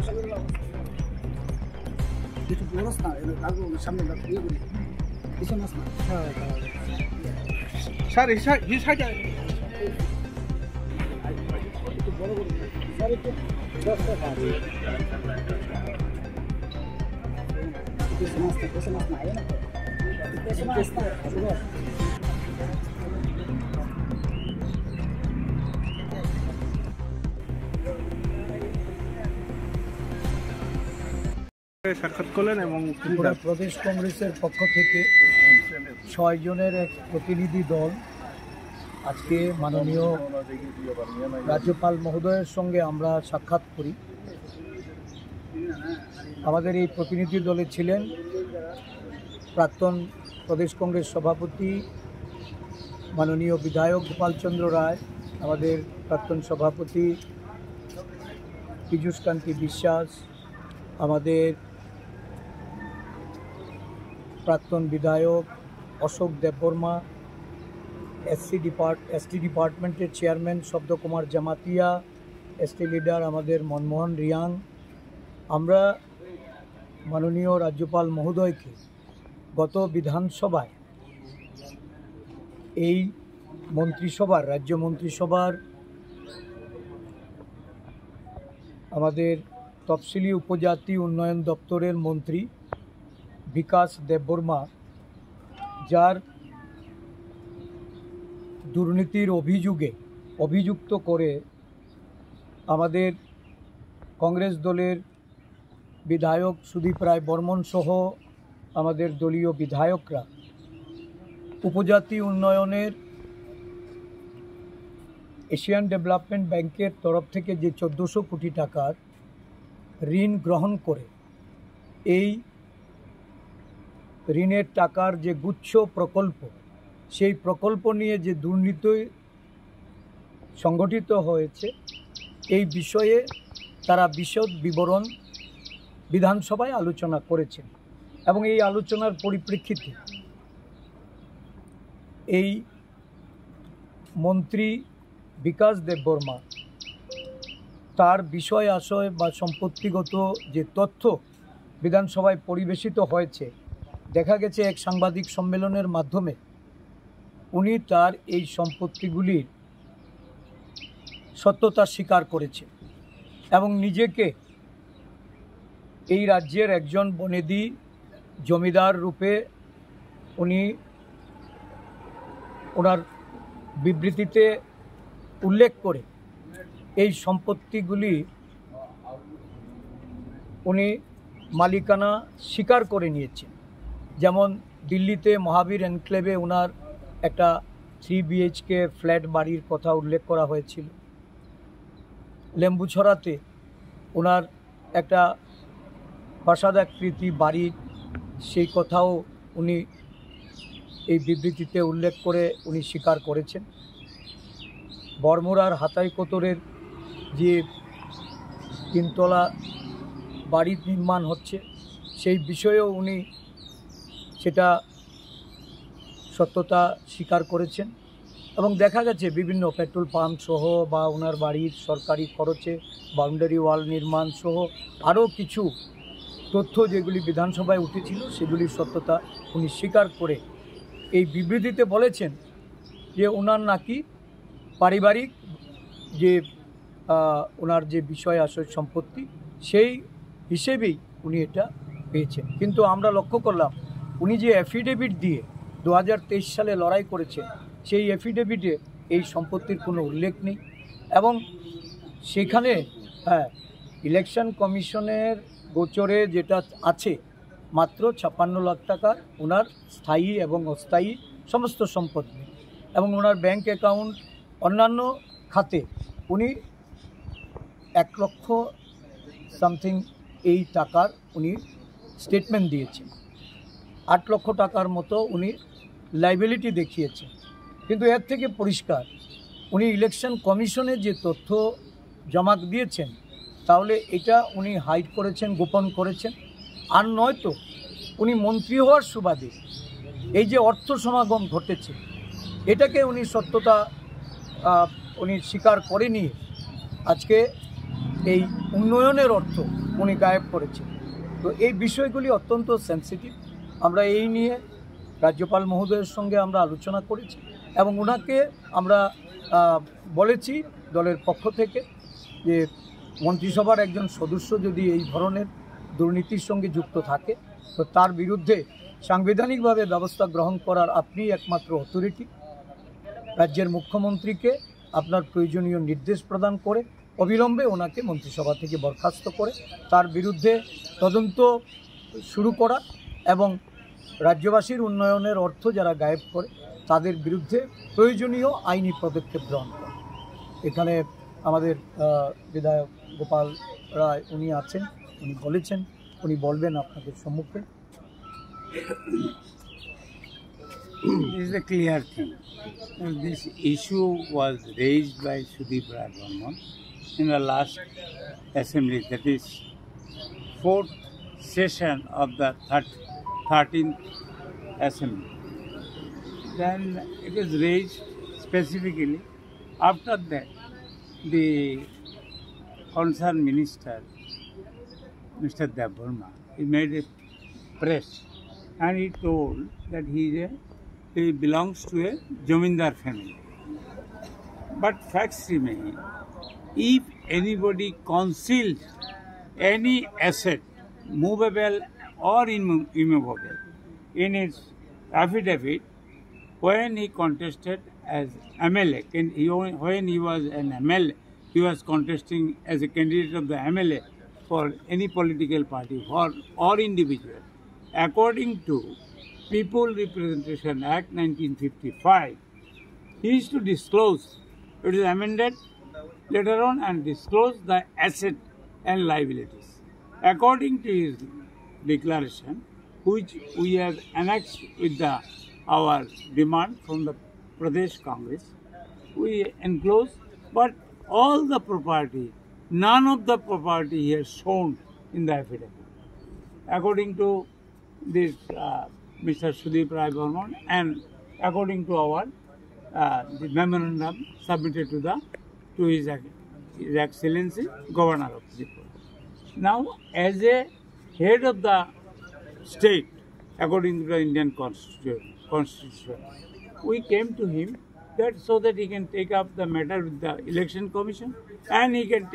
একটু বড় না আগে সামনে ইয়ে করি কিছু মাছ না স্যার এই সাইডে একটু বড় করে স্যার একটু 10 টাকা কিছু মাছ না আয় না কিছু মাছ না সাক্ষাৎ করলেন এবং ত্রিপুরা প্রদেশ কংগ্রেসের পক্ষ থেকে 6 জনের এক প্রতিনিধি দল আজকে মাননীয় রাজ্যপাল মহোদয়ের সঙ্গে আমরা সাক্ষাৎ করি। আমাদের এই প্রতিনিধি দলে ছিলেন প্রাক্তন প্রদেশ কংগ্রেস সভাপতি মাননীয় বিধায়ক গোপালচন্দ্র রায়, আমাদের প্রাক্তন সভাপতি পীযূষ কান্তি বিশ্বাস, আমাদের প্রাক্তন বিধায়ক অশোক দেববর্মা, এসটি ডিপার্টমেন্টের চেয়ারম্যান শব্দ কুমার জামাতিয়া, এসটি লিডার আমাদের মনমোহন রিয়াং। আমরা মাননীয় রাজ্যপাল মহোদয়কে গত বিধানসভায় এই মন্ত্রিসভার রাজ্য মন্ত্রিসভার আমাদের তফসিলি উপজাতি উন্নয়ন দপ্তরের মন্ত্রী বিকাশ দেববর্মা, যার দুর্নীতির অভিযোগে অভিযুক্ত করে আমাদের কংগ্রেস দলের বিধায়ক সুদীপ রায় বর্মন সহ আমাদের দলীয় বিধায়করা উপজাতি উন্নয়নের এশিয়ান ডেভেলপমেন্ট ব্যাংকের তরফ থেকে যে 1400 কোটি টাকার ঋণ গ্রহণ করে এই ঋণের টাকার যে গুচ্ছ প্রকল্প, সেই প্রকল্প নিয়ে যে দুর্নীতি সংগঠিত হয়েছে এই বিষয়ে তারা বিশদ বিবরণ বিধানসভায় আলোচনা করেছেন এবং এই আলোচনার পরিপ্রেক্ষিতে এই মন্ত্রী বিকাশ দেববর্মা তার বিষয় আশয় বা সম্পত্তিগত যে তথ্য বিধানসভায় পরিবেশিত হয়েছে, দেখা গেছে এক সাংবাদিক সম্মেলনের মাধ্যমে উনি তার এই সম্পত্তিগুলির সত্যতা স্বীকার করেছে এবং নিজেকে এই রাজ্যের একজন বনেদি জমিদার রূপে উনি ওনার বিবৃতিতে উল্লেখ করে এই সম্পত্তিগুলি উনি মালিকানা স্বীকার করে নিয়েছেন। যেমন দিল্লিতে মহাবীর এনক্লেভে ওনার একটা 3 BHK ফ্ল্যাট বাড়ির কথা উল্লেখ করা হয়েছিল, লেম্বুছড়াতে ওনার একটা প্রাসাদাকৃতি বাড়ির সেই কথাও উনি এই বিবৃতিতে উল্লেখ করে উনি স্বীকার করেছেন। বড়মুড়ার হাতাইকোতরের যে 3তলা বাড়ি নির্মাণ হচ্ছে সেই বিষয়েও উনি সেটা সত্যতা স্বীকার করেছেন এবং দেখা গেছে বিভিন্ন পেট্রোল পাম্প সহ বা ওনার বাড়ির সরকারি খরচে বাউন্ডারি ওয়াল নির্মাণ সহ আরও কিছু তথ্য যেগুলি বিধানসভায় উঠেছিল সেগুলির সত্যতা উনি স্বীকার করে এই বিবৃতিতে বলেছেন যে ওনার নাকি পারিবারিক যে ওনার যে বিষয় আশয় সম্পত্তি সেই হিসেবেই উনি এটা পেয়েছেন। কিন্তু আমরা লক্ষ্য করলাম উনি যে অ্যাফিডেভিট দিয়ে 2023 সালে লড়াই করেছেন সেই অ্যাফিডেভিটে এই সম্পত্তির কোনো উল্লেখ নেই এবং সেখানে ইলেকশন কমিশনের গোচরে যেটা আছে মাত্র 56 লাখ টাকা ওনার স্থায়ী এবং অস্থায়ী সমস্ত সম্পত্তি এবং ওনার ব্যাংক অ্যাকাউন্ট অন্যান্য খাতে উনি 1 লক্ষ সামথিং এই টাকার উনি স্টেটমেন্ট দিয়েছেন। 8 লক্ষ টাকার মতো উনি লাইবিলিটি দেখিয়েছেন। কিন্তু এর থেকে পরিষ্কার উনি ইলেকশন কমিশনে যে তথ্য জমা দিয়েছেন তাহলে এটা উনি হাইড করেছেন, গোপন করেছেন। আর নয়তো উনি মন্ত্রী হওয়ার সুবাদে এই যে অর্থ সমাগম ঘটেছে এটাকে উনি সত্যতা উনি স্বীকার করে নিয়ে আজকে এই উন্নয়নের অর্থ উনি গায়েব করেছেন। তো এই বিষয়গুলি অত্যন্ত সেন্সিটিভ। আমরা এই নিয়ে রাজ্যপাল মহোদয়ের সঙ্গে আমরা আলোচনা করেছি এবং ওনাকে আমরা বলেছি দলের পক্ষ থেকে যে মন্ত্রিসভার একজন সদস্য যদি এই ধরনের দুর্নীতির সঙ্গে যুক্ত থাকে তো তার বিরুদ্ধে সাংবিধানিকভাবে ব্যবস্থা গ্রহণ করার আপনি একমাত্র অথরিটি। রাজ্যের মুখ্যমন্ত্রীকে আপনার প্রয়োজনীয় নির্দেশ প্রদান করে অবিলম্বে ওনাকে মন্ত্রিসভা থেকে বরখাস্ত করে তার বিরুদ্ধে তদন্ত শুরু করা এবং রাজ্যবাসীর উন্নয়নের অর্থ যারা গায়েব করে তাদের বিরুদ্ধে প্রয়োজনীয় আইনি পদক্ষেপ গ্রহণ করা। এখানে আমাদের বিধায়ক গোপাল রায় উনি আছেন, উনি বলেছেন, উনি বলবেন আপনাদের সম্মুখে। This is a clear thing. This issue was raised by Sudeep Rai Burman in the last assembly, that is 4th session of the 13th assembly. Then it is raised specifically. After that, the concerned minister, Mr. Dev Burma, he made a press and he told that he belongs to a Jamindar family. But facts remain, if anybody conceals any asset, movable or immovable, in his affidavit, when he contested as MLA, when he was an MLA, he was contesting as a candidate of the MLA for any political party or individual. According to People Representation Act 1955, he is to disclose, it is amended later on, and disclose the asset and liabilities. According to his declaration, which we have annexed with our demand from the Pradesh Congress, we enclose, but all the property, none of the property he has shown in the affidavit. According to this Mr. Sudeep Rai Burman and according to our the memorandum submitted to His Excellency Governor of Tripura. Now, as a head of the state, according to the Indian Constitution, we came to him that so that he can take up the matter with the Election Commission and he can